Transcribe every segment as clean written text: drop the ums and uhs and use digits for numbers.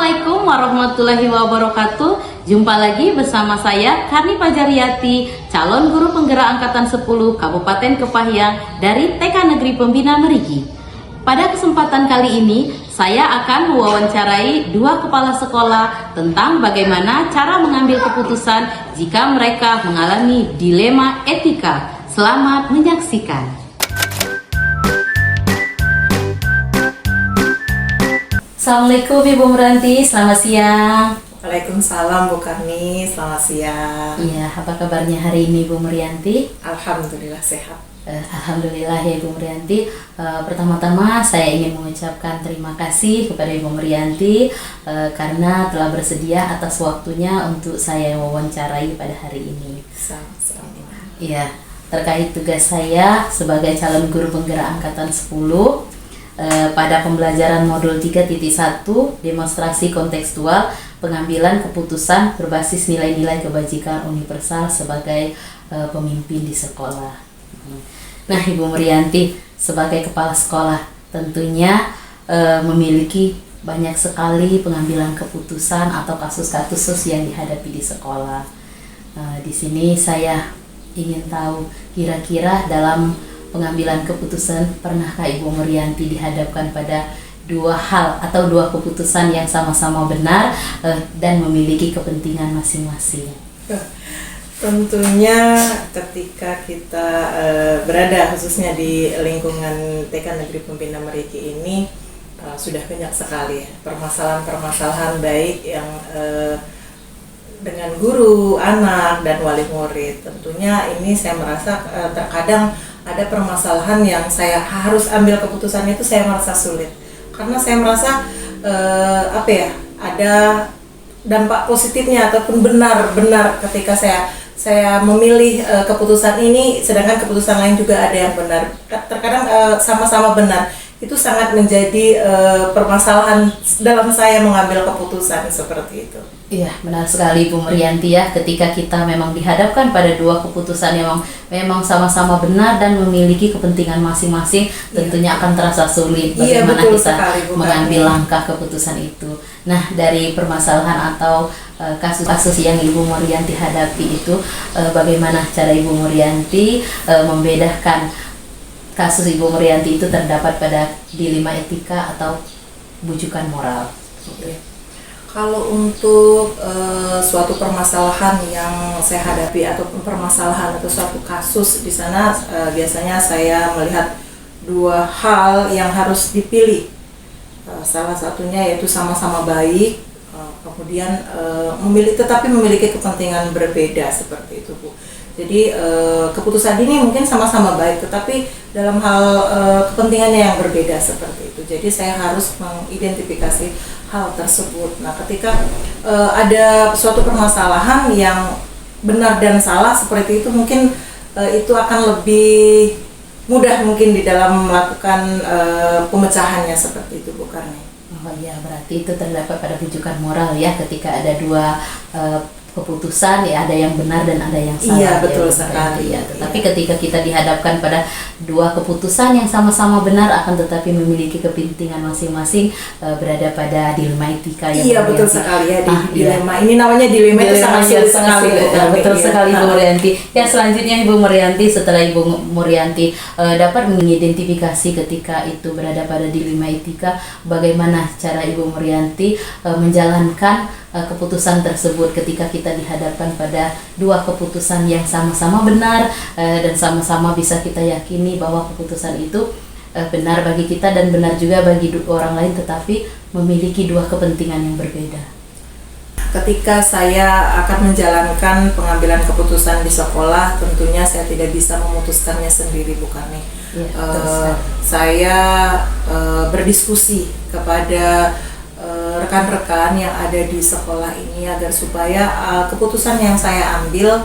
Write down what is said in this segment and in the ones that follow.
Assalamualaikum warahmatullahi wabarakatuh. Jumpa lagi bersama saya Karni Pajariyati, calon guru penggerak angkatan 10 Kabupaten Kepahyang dari TK Negeri Pembina Merigi. Pada kesempatan kali ini, saya akan mewawancarai dua kepala sekolah tentang bagaimana cara mengambil keputusan jika mereka mengalami dilema etika. Selamat menyaksikan. Assalamualaikum Ibu Meranti, selamat siang. Waalaikumsalam Bu Karni, selamat siang. Iya, apa kabarnya hari ini Bu Merianti? Alhamdulillah sehat. Alhamdulillah ya Ibu Merianti. Pertama-tama saya ingin mengucapkan terima kasih kepada Ibu Merianti karena telah bersedia atas waktunya untuk saya wawancarai pada hari ini. Sama-sama. Iya, terkait tugas saya sebagai calon guru penggerak angkatan 10 pada pembelajaran modul 3.1 demonstrasi kontekstual pengambilan keputusan berbasis nilai-nilai kebajikan universal sebagai pemimpin di sekolah. Nah, Ibu Merianti sebagai kepala sekolah tentunya memiliki banyak sekali pengambilan keputusan atau kasus-kasus yang dihadapi di sekolah. Di sini saya ingin tahu kira-kira dalam pengambilan keputusan, pernahkah Ibu Merianti dihadapkan pada dua hal atau dua keputusan yang sama-sama benar dan memiliki kepentingan masing-masing? Tentunya ketika kita berada khususnya di lingkungan TK Negeri Pembina Merigi ini sudah banyak sekali permasalahan-permasalahan baik yang dengan guru, anak, dan wali murid. Tentunya ini saya merasa terkadang ada permasalahan yang saya harus ambil keputusan itu saya merasa sulit karena saya merasa ada dampak positifnya ataupun benar ketika saya memilih keputusan ini sedangkan keputusan lain juga ada yang benar. Terkadang sama-sama benar. Itu sangat menjadi permasalahan dalam saya mengambil keputusan seperti itu. Iya, benar sekali Bu Merianti ya, ketika kita memang dihadapkan pada dua keputusan yang memang sama-sama benar dan memiliki kepentingan masing-masing, tentunya akan terasa sulit bagaimana kita sekali, mengambil langkah keputusan itu. Nah, dari permasalahan atau kasus-kasus yang Ibu Merianti hadapi itu, bagaimana cara Ibu Merianti membedakan kasus Ibu Merianti itu terdapat pada dilema etika atau bujukan moral? Kalau untuk suatu permasalahan yang saya hadapi atau permasalahan atau suatu kasus di sana biasanya saya melihat dua hal yang harus dipilih. Salah satunya yaitu sama-sama baik, kemudian tetapi memiliki kepentingan berbeda seperti itu Bu. Jadi keputusan ini mungkin sama-sama baik, tetapi dalam hal kepentingannya yang berbeda seperti itu. Jadi saya harus mengidentifikasi hal tersebut. Nah, ketika ada suatu permasalahan yang benar dan salah seperti itu, mungkin itu akan lebih mudah mungkin di dalam melakukan pemecahannya seperti itu, Bu Karni. Oh iya, berarti itu terdapat pada bujukan moral ya, ketika ada dua keputusan ya, ada yang benar dan ada yang salah. Iya, betul ya, sekali. Ya. Tetapi ketika kita dihadapkan pada dua keputusan yang sama-sama benar, akan tetapi memiliki kepentingan masing-masing, berada pada dilema etika yang iya betul sekali ya, dilema. Iya. Ini namanya dilema itu sangat sulit sekali. Betul sekali Ibu Merianti. Ya, selanjutnya Ibu Merianti, setelah Ibu Merianti dapat mengidentifikasi ketika itu berada pada dilema etika, bagaimana cara Ibu Merianti menjalankan keputusan tersebut ketika kita dihadapkan pada dua keputusan yang sama-sama benar dan sama-sama bisa kita yakini bahwa keputusan itu benar bagi kita dan benar juga bagi orang lain, tetapi memiliki dua kepentingan yang berbeda. Ketika saya akan menjalankan pengambilan keputusan di sekolah, tentunya saya tidak bisa memutuskannya sendiri, bukan nih. Ya, saya berdiskusi kepada rekan-rekan yang ada di sekolah ini agar supaya keputusan yang saya ambil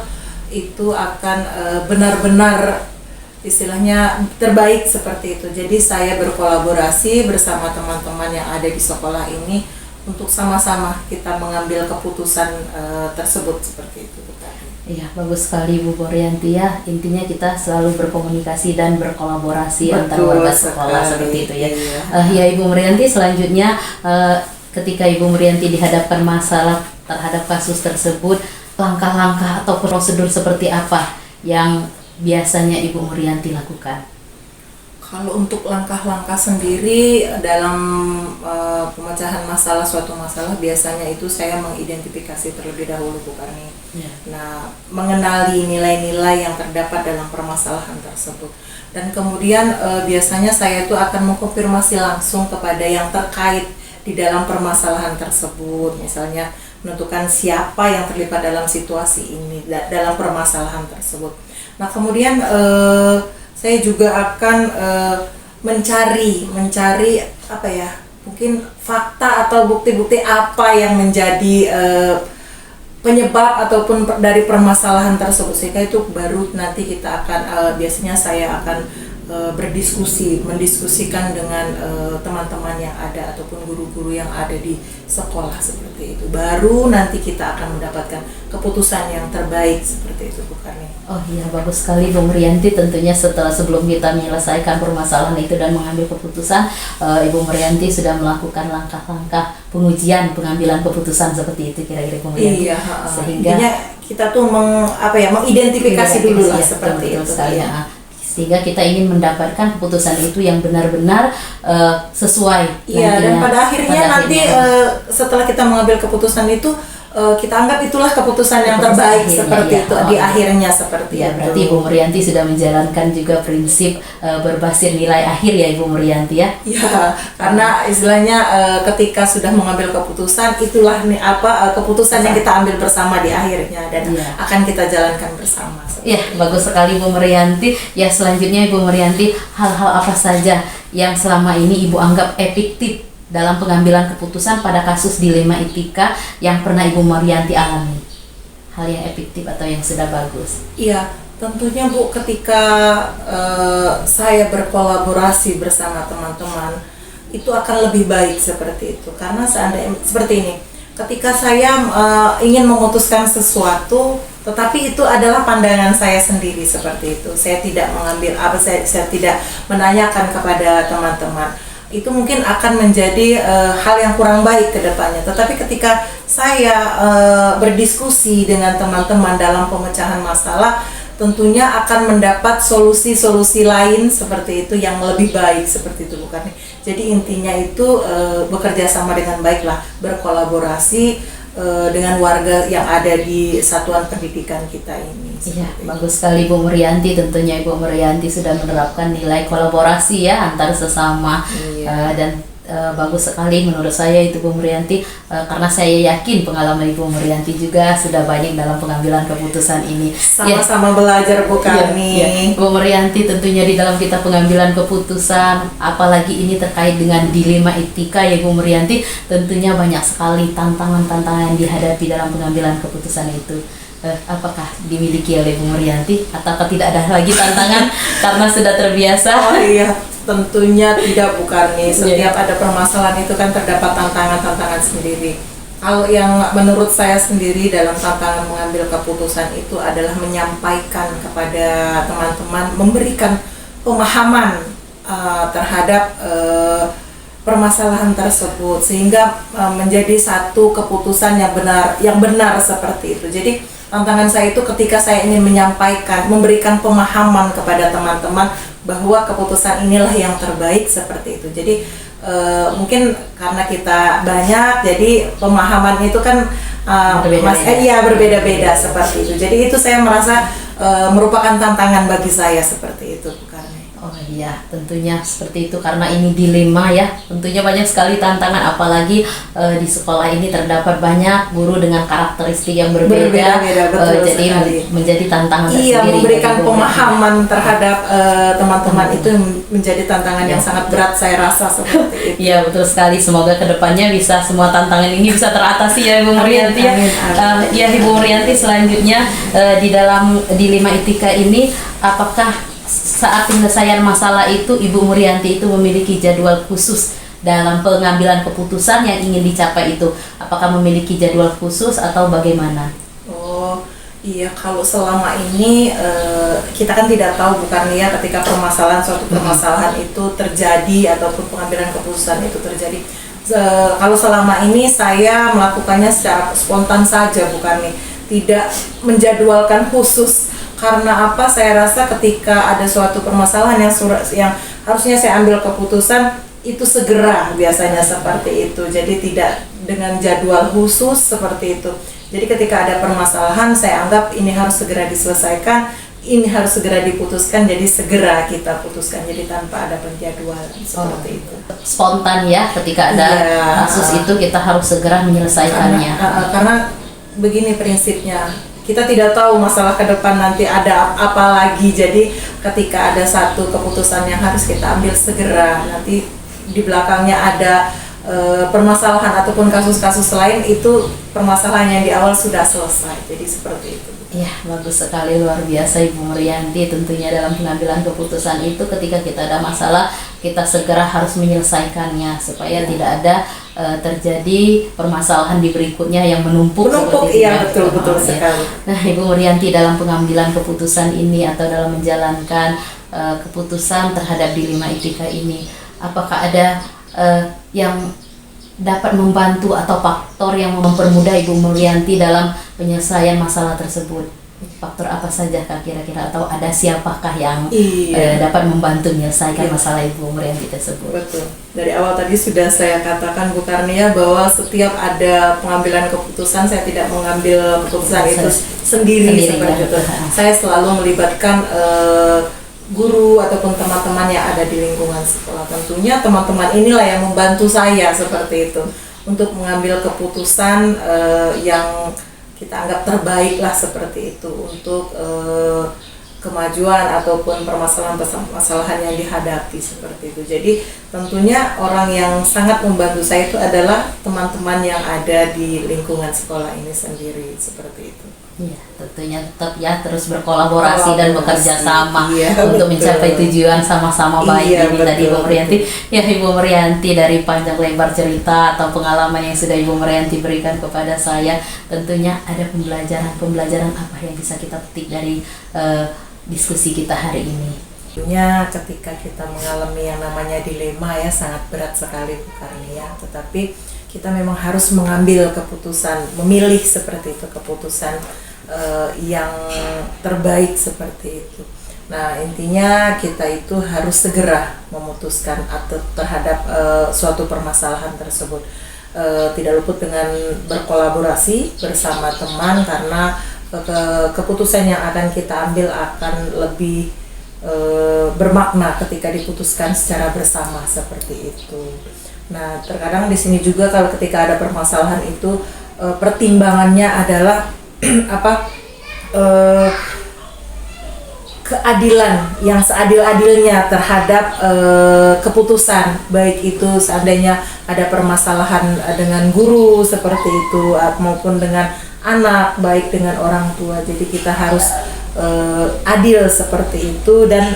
itu akan benar-benar istilahnya terbaik seperti itu. Jadi saya berkolaborasi bersama teman-teman yang ada di sekolah ini untuk sama-sama kita mengambil keputusan tersebut seperti itu. Iya, bagus sekali Bu Merianti ya. Intinya kita selalu berkomunikasi dan berkolaborasi antar warga sekolah seperti itu ya. Iya. Ya Ibu Merianti, selanjutnya ketika Ibu Murianti dihadapkan masalah terhadap kasus tersebut, langkah-langkah atau prosedur seperti apa yang biasanya Ibu Murianti lakukan? Kalau untuk langkah-langkah sendiri dalam pemecahan masalah, suatu masalah, biasanya itu saya mengidentifikasi terlebih dahulu, Bu Karni. Nah, mengenali nilai-nilai yang terdapat dalam permasalahan tersebut. Dan kemudian biasanya saya itu akan mengkonfirmasi langsung kepada yang terkait di dalam permasalahan tersebut. Misalnya menentukan siapa yang terlibat dalam situasi ini, dalam permasalahan tersebut. Nah, kemudian saya juga akan mencari apa ya, mungkin fakta atau bukti-bukti apa yang menjadi penyebab ataupun dari permasalahan tersebut, sehingga itu baru nanti kita akan biasanya saya akan mendiskusikan dengan teman-teman yang ada ataupun guru-guru yang ada di sekolah seperti itu. Baru nanti kita akan mendapatkan keputusan yang terbaik seperti itu, bukan nih? Oh iya, bagus sekali Bu Murianti. Tentunya sebelum kita menyelesaikan permasalahan itu dan mengambil keputusan, Ibu Murianti sudah melakukan langkah-langkah pengujian pengambilan keputusan seperti itu, kira-kira Bu Murianti. Iya, sehingga intinya kita tuh mengidentifikasi dulu lah seperti itu sekali. Sehingga kita ingin mendapatkan keputusan itu yang benar-benar sesuai. Iya, dan pada akhirnya setelah kita mengambil keputusan itu, kita anggap itulah keputusan yang terbaik seperti itu di akhirnya seperti itu. Berarti Ibu Murianti sudah menjalankan juga prinsip berbasis nilai akhir ya Ibu Murianti ya? Iya, karena istilahnya ketika sudah mengambil keputusan, itulah keputusan yang kita ambil bersama di akhirnya dan akan kita jalankan bersama. Iya, bagus sekali Bu Murianti. Ya, selanjutnya Ibu Murianti, hal-hal apa saja yang selama ini Ibu anggap efektif dalam pengambilan keputusan pada kasus dilema etika yang pernah Ibu Murianti alami? Hal yang efektif atau yang sudah bagus? Iya, tentunya Bu, ketika saya berkolaborasi bersama teman-teman, itu akan lebih baik seperti itu. Karena seandainya seperti ini, ketika saya ingin memutuskan sesuatu, tetapi itu adalah pandangan saya sendiri seperti itu. Saya tidak mengambil saya tidak menanyakan kepada teman-teman. Itu mungkin akan menjadi hal yang kurang baik ke depannya. Tetapi ketika saya berdiskusi dengan teman-teman dalam pemecahan masalah, tentunya akan mendapat solusi-solusi lain seperti itu yang lebih baik seperti itu, bukan? Jadi intinya itu bekerja sama dengan baiklah, berkolaborasi dengan warga yang ada di satuan pendidikan kita ini. Iya, bagus sekali Bu Murianti. Tentunya Ibu Murianti sudah menerapkan nilai kolaborasi ya antar sesama. Dan bagus sekali menurut saya itu Bu Murianti, karena saya yakin pengalaman Ibu Murianti juga sudah banyak dalam pengambilan keputusan ini. Sama-sama belajar Bu Karni. Bu Murianti, tentunya di dalam kita pengambilan keputusan, apalagi ini terkait dengan dilema etika ya Bu Murianti, tentunya banyak sekali tantangan-tantangan yang dihadapi dalam pengambilan keputusan itu. Apakah dimiliki oleh Bu Murianti atau tidak ada lagi tantangan karena sudah terbiasa? Oh iya, tentunya tidak Bu Karni. Setiap ada permasalahan itu kan terdapat tantangan-tantangan sendiri. Kalau yang menurut saya sendiri dalam tantangan mengambil keputusan itu adalah menyampaikan kepada teman-teman, memberikan pemahaman terhadap permasalahan tersebut sehingga menjadi satu keputusan yang benar seperti itu. Jadi tantangan saya itu ketika saya ingin menyampaikan, memberikan pemahaman kepada teman-teman bahwa keputusan inilah yang terbaik seperti itu. Jadi mungkin karena kita banyak, jadi pemahaman itu kan berbeda-beda seperti itu. Jadi itu saya merasa merupakan tantangan bagi saya seperti itu, bukan? Oh iya, tentunya seperti itu karena ini dilema ya. Tentunya banyak sekali tantangan, apalagi di sekolah ini terdapat banyak guru dengan karakteristik yang berbeda. Jadi menjadi tantangan tersendiri. Iya, memberikan pemahaman terhadap teman-teman itu menjadi tantangan yang sangat berat, saya rasa seperti itu. Iya, betul sekali. Semoga kedepannya bisa semua tantangan ini bisa teratasi ya Ibu Murianti. Ya Ibu Murianti, selanjutnya di dalam dilema etika ini, apakah saat penyelesaian masalah itu Ibu Murianti itu memiliki jadwal khusus dalam pengambilan keputusan yang ingin dicapai itu? Apakah memiliki jadwal khusus atau bagaimana? Oh iya, kalau selama ini kita kan tidak tahu, bukan ya, ketika suatu permasalahan itu terjadi ataupun pengambilan keputusan itu terjadi. Kalau selama ini saya melakukannya secara spontan saja, bukan nih, tidak menjadwalkan khusus. Karena apa? Saya rasa ketika ada suatu permasalahan yang harusnya saya ambil keputusan itu segera, biasanya seperti itu. Jadi tidak dengan jadwal khusus seperti itu. Jadi ketika ada permasalahan, saya anggap ini harus segera diselesaikan, ini harus segera diputuskan, jadi segera kita putuskan, jadi tanpa ada penjadwalan seperti itu. Spontan ya, ketika ada kasus itu kita harus segera menyelesaikannya. Karena begini prinsipnya, kita tidak tahu masalah ke depan nanti ada apa lagi, jadi ketika ada satu keputusan yang harus kita ambil segera, nanti di belakangnya ada permasalahan ataupun kasus-kasus lain, itu permasalahan yang di awal sudah selesai, jadi seperti itu. Ya, bagus sekali, luar biasa Ibu Merianti. Tentunya dalam pengambilan keputusan itu ketika kita ada masalah, kita segera harus menyelesaikannya supaya tidak ada terjadi permasalahan di berikutnya yang menumpuk seperti itu. Iya, betul sekali. Nah, Ibu Merianti, dalam pengambilan keputusan ini atau dalam menjalankan keputusan terhadap dilema etika ini, apakah ada yang dapat membantu atau faktor yang mempermudah Ibu Merianti dalam penyelesaian masalah tersebut? Faktor apa saja Kak kira-kira, atau ada siapakah yang dapat membantu menyelesaikan masalah Ibu Merianti tersebut? Betul. Dari awal tadi sudah saya katakan Bu Karnia bahwa setiap ada pengambilan keputusan, saya tidak mengambil keputusan itu sendiri seperti itu. Saya selalu melibatkan guru ataupun teman-teman yang ada di lingkungan sekolah. Tentunya teman-teman inilah yang membantu saya seperti itu untuk mengambil keputusan yang kita anggap terbaik lah seperti itu untuk kemajuan ataupun permasalahan yang dihadapi seperti itu. Jadi tentunya orang yang sangat membantu saya itu adalah teman-teman yang ada di lingkungan sekolah ini sendiri seperti itu. Ya, tentunya tetap ya terus berkolaborasi dan bekerja sama untuk mencapai tujuan sama-sama baik ini tadi Ibu Merianti. Ya, Ibu Merianti, dari panjang lebar cerita atau pengalaman yang sudah Ibu Merianti berikan kepada saya, tentunya ada pembelajaran apa yang bisa kita petik dari diskusi kita hari ini. Tentunya ketika kita mengalami yang namanya dilema ya, sangat berat sekali Bu Karnia, tetapi kita memang harus mengambil keputusan, memilih seperti itu, keputusan yang terbaik seperti itu. Nah, intinya kita itu harus segera memutuskan atau terhadap suatu permasalahan tersebut. Tidak luput dengan berkolaborasi bersama teman, karena keputusan yang akan kita ambil akan lebih bermakna ketika diputuskan secara bersama seperti itu. Nah, terkadang di sini juga kalau ketika ada permasalahan itu pertimbangannya adalah keadilan yang seadil-adilnya terhadap keputusan, baik itu seandainya ada permasalahan dengan guru seperti itu maupun dengan anak, baik dengan orang tua. Jadi kita harus adil seperti itu, dan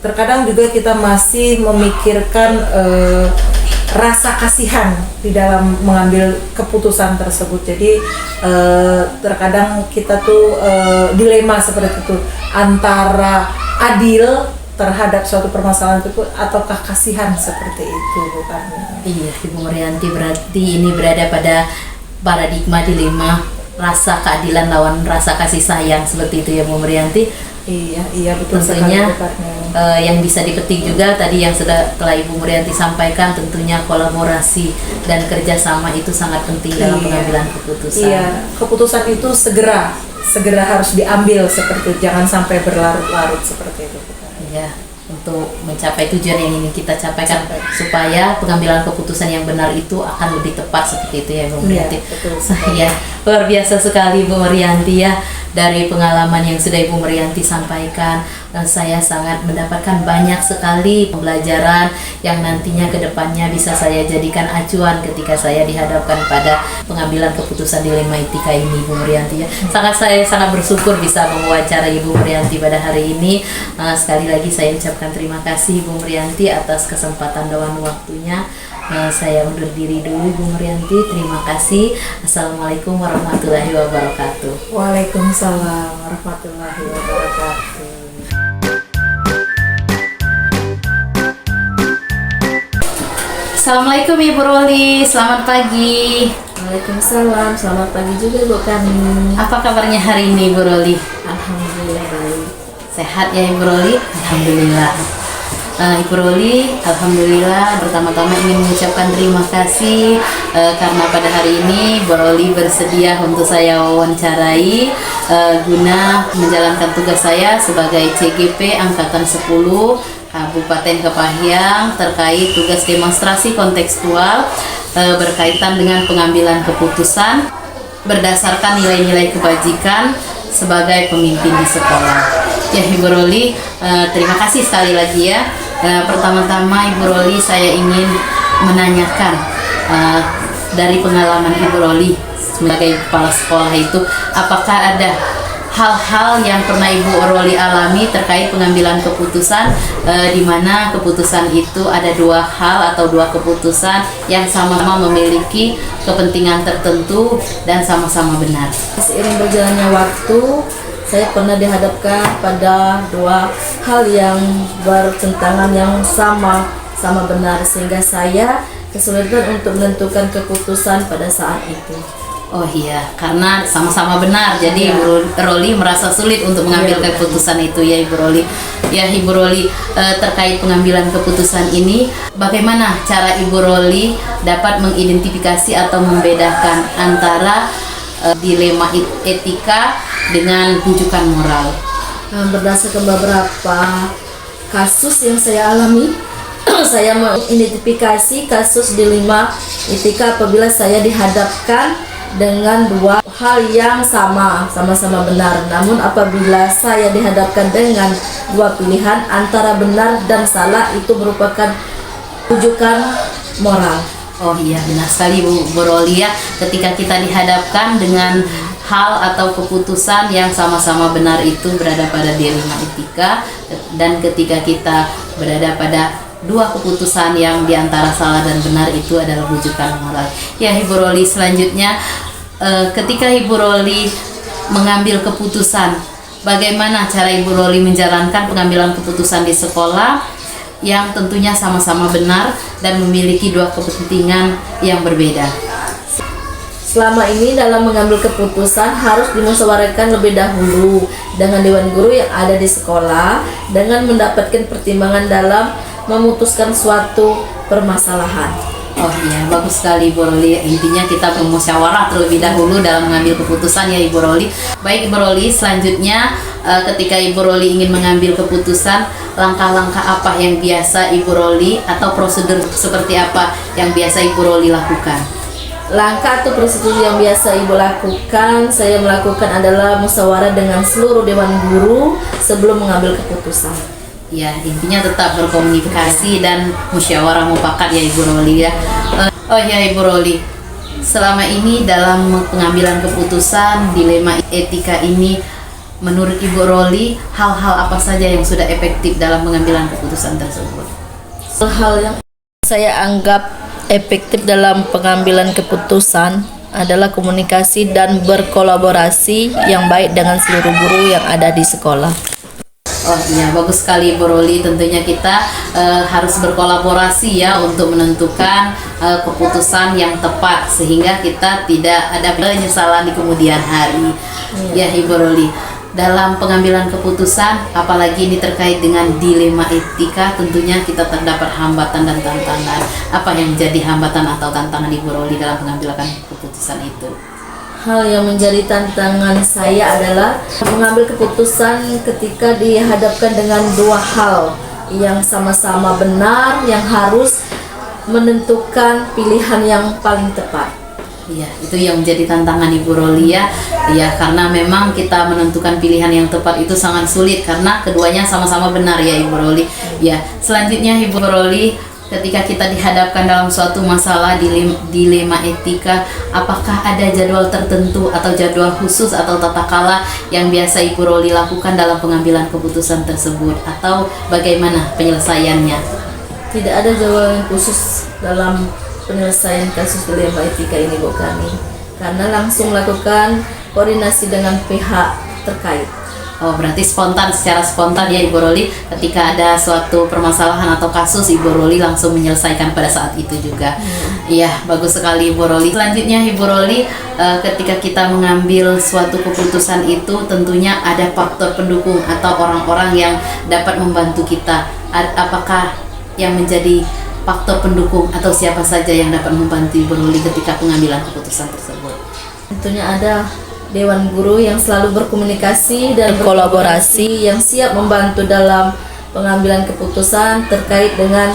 terkadang juga kita masih memikirkan rasa kasihan di dalam mengambil keputusan tersebut. Jadi terkadang kita tuh dilema seperti itu, antara adil terhadap suatu permasalahan itu ataukah kasihan seperti itu, bukan? Iya, Ibu Merianti, berarti ini berada pada paradigma dilema rasa keadilan lawan rasa kasih sayang seperti itu ya Bu Merianti. Iya betul. Tentunya yang bisa dipetik juga tadi yang telah Ibu Merianti sampaikan, tentunya kolaborasi dan kerjasama itu sangat penting dalam pengambilan keputusan. Iya, keputusan itu segera harus diambil seperti itu, jangan sampai berlarut-larut seperti itu. Iya, untuk mencapai tujuan yang ingin kita capaikan, supaya pengambilan keputusan yang benar itu akan lebih tepat seperti itu ya Bu Merianti. Iya, betul. Ya, luar biasa sekali Bu Merianti ya. Dari pengalaman yang sudah Ibu Merianti sampaikan, dan saya sangat mendapatkan banyak sekali pembelajaran yang nantinya ke depannya bisa saya jadikan acuan ketika saya dihadapkan pada pengambilan keputusan dilema etika ini Ibu Merianti ya. Saya sangat bersyukur bisa mewawancarai Ibu Merianti pada hari ini. Sekali lagi saya ucapkan terima kasih Ibu Merianti atas kesempatan dan waktunya. Saya undur diri dulu Ibu Merianti. Terima kasih. Assalamualaikum warahmatullahi wabarakatuh. Waalaikumsalam warahmatullahi wabarakatuh. Assalamualaikum Ibu Roli, selamat pagi. Waalaikumsalam, selamat pagi juga Bu kami. Apa kabarnya hari ini Ibu Roli? Alhamdulillah baik. Sehat ya Ibu Roli? Alhamdulillah. Ibu Roli, alhamdulillah pertama-tama ingin mengucapkan terima kasih karena pada hari ini Ibu Roli bersedia untuk saya wawancarai guna menjalankan tugas saya sebagai CGP Angkatan 10 Kabupaten Kepahyang terkait tugas demonstrasi kontekstual berkaitan dengan pengambilan keputusan berdasarkan nilai-nilai kebajikan sebagai pemimpin di sekolah. Ya Ibu Roli, terima kasih sekali lagi ya. Pertama-tama Ibu Roli saya ingin menanyakan dari pengalaman Ibu Roli sebagai kepala sekolah itu, apakah ada hal-hal yang pernah Ibu Roli alami terkait pengambilan keputusan di mana keputusan itu ada dua hal atau dua keputusan yang sama-sama memiliki kepentingan tertentu dan sama-sama benar. Seiring berjalannya waktu, saya pernah dihadapkan pada dua hal yang bertentangan yang sama benar sehingga saya kesulitan untuk menentukan keputusan pada saat itu. Oh iya, karena sama-sama benar, jadi Ya. Ibu Roli merasa sulit untuk mengambil Ya, keputusan itu ya Ibu Roli. Ya Ibu Roli, terkait pengambilan keputusan ini, bagaimana cara Ibu Roli dapat mengidentifikasi atau membedakan antara dilema etika dengan rujukan moral? Berdasarkan beberapa kasus yang saya alami, saya mengidentifikasi kasus dilema etika apabila saya dihadapkan dengan dua hal yang sama-sama benar. Namun apabila saya dihadapkan dengan dua pilihan antara benar dan salah, itu merupakan rujukan moral. Oh iya, benar sekali Bu Roli ya. Ketika kita dihadapkan dengan hal atau keputusan yang sama-sama benar itu berada pada dilema etika, dan ketika kita berada pada dua keputusan yang diantara salah dan benar itu adalah rujukan moral. Ya Ibu Roli, selanjutnya ketika Ibu Roli mengambil keputusan, bagaimana cara Ibu Roli menjalankan pengambilan keputusan di sekolah yang tentunya sama-sama benar dan memiliki dua kepentingan yang berbeda? Selama ini dalam mengambil keputusan harus dimusyawarahkan lebih dahulu dengan dewan guru yang ada di sekolah dengan mendapatkan pertimbangan dalam memutuskan suatu permasalahan. Oh iya, bagus sekali Ibu Roli. Intinya kita bermusyawarah terlebih dahulu dalam mengambil keputusan ya Ibu Roli. Baik Ibu Roli, selanjutnya ketika Ibu Roli ingin mengambil keputusan, langkah-langkah apa yang biasa Ibu Roli atau prosedur seperti apa yang biasa Ibu Roli lakukan? Langkah atau prosedur yang biasa Ibu lakukan, saya melakukan adalah musyawarah dengan seluruh dewan guru sebelum mengambil keputusan. Ya, intinya tetap berkomunikasi dan musyawarah mufakat ya Ibu Roli ya. Oh ya Ibu Roli, selama ini dalam pengambilan keputusan dilema etika ini, menurut Ibu Roli hal-hal apa saja yang sudah efektif dalam pengambilan keputusan tersebut? Hal yang saya anggap efektif dalam pengambilan keputusan adalah komunikasi dan berkolaborasi yang baik dengan seluruh guru yang ada di sekolah. Oh iya, bagus sekali Ibu Roli. Tentunya kita harus berkolaborasi ya untuk menentukan keputusan yang tepat sehingga kita tidak ada penyesalan di kemudian hari. Ya Ibu Roli, dalam pengambilan keputusan, apalagi ini terkait dengan dilema etika, tentunya kita terdapat hambatan dan tantangan. Apa yang menjadi hambatan atau tantangan Ibu Roli dalam pengambilan keputusan itu? Hal yang menjadi tantangan saya adalah mengambil keputusan ketika dihadapkan dengan dua hal yang sama-sama benar, yang harus menentukan pilihan yang paling tepat. Iya, itu yang menjadi tantangan Ibu Roli ya. Ya, karena memang kita menentukan pilihan yang tepat itu sangat sulit karena keduanya sama-sama benar ya Ibu Roli. Ya, selanjutnya Ibu Roli, ketika kita dihadapkan dalam suatu masalah dilema etika, apakah ada jadwal tertentu atau jadwal khusus atau tata kala yang biasa Ibu Roli lakukan dalam pengambilan keputusan tersebut, atau bagaimana penyelesaiannya? Tidak ada jadwal yang khusus dalam penyelesaian kasus dilema etika ini Bu kami, karena langsung melakukan koordinasi dengan pihak terkait. Oh, berarti secara spontan ya Ibu Roli, ketika ada suatu permasalahan atau kasus Ibu Roli langsung menyelesaikan pada saat itu juga. Iya, bagus sekali Ibu Roli. Selanjutnya Ibu Roli, ketika kita mengambil suatu keputusan itu tentunya ada faktor pendukung atau orang-orang yang dapat membantu kita. Apakah yang menjadi faktor pendukung atau siapa saja yang dapat membantu Ibu Roli ketika pengambilan keputusan tersebut? Tentunya ada Dewan Guru yang selalu berkomunikasi dan berkolaborasi, yang siap membantu dalam pengambilan keputusan terkait dengan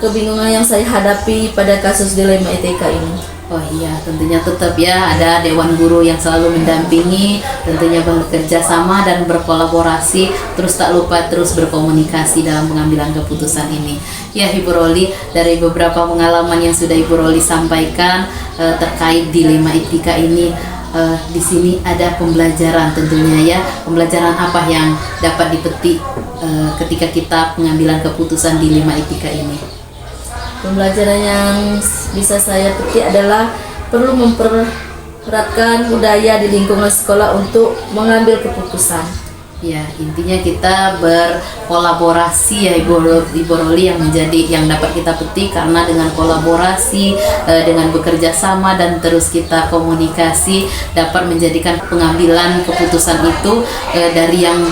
kebingungan yang saya hadapi pada kasus dilema ITK ini. Oh iya, tentunya tetap ya ada Dewan Guru yang selalu mendampingi, tentunya bekerja sama dan berkolaborasi, terus tak lupa terus berkomunikasi dalam pengambilan keputusan ini. Ya Ibu Roli, dari beberapa pengalaman yang sudah Ibu Roli sampaikan terkait dilema ITK ini, di sini ada pembelajaran tentunya ya. Pembelajaran apa yang dapat dipetik ketika kita pengambilan keputusan dilema ITK ini? Pembelajaran yang bisa saya petik adalah perlu mempereratkan budaya di lingkungan sekolah untuk mengambil keputusan. Ya, intinya kita berkolaborasi ya Ibu Roli, yang dapat kita petik, karena dengan kolaborasi, dengan bekerja sama dan terus kita komunikasi dapat menjadikan pengambilan keputusan itu dari yang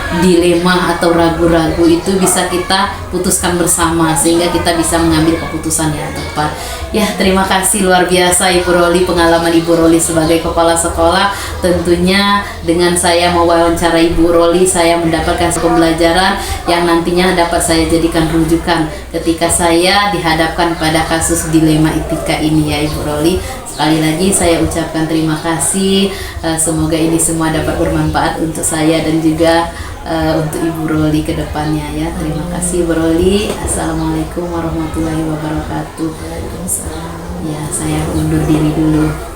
dilema atau ragu-ragu itu bisa kita putuskan bersama sehingga kita bisa mengambil keputusan yang tepat. Ya, terima kasih luar biasa Ibu Roli, pengalaman Ibu Roli sebagai kepala sekolah. Tentunya dengan saya mewawancara Ibu Roli, saya mendapatkan pembelajaran yang nantinya dapat saya jadikan rujukan ketika saya dihadapkan pada kasus dilema ITK ini ya Ibu Roli. Sekali lagi saya ucapkan terima kasih. Semoga ini semua dapat bermanfaat untuk saya dan juga untuk Ibu Roli ke depannya ya. Terima kasih Ibu Roli. Assalamualaikum warahmatullahi wabarakatuh. Waalaikumsalam. Ya, saya undur diri dulu.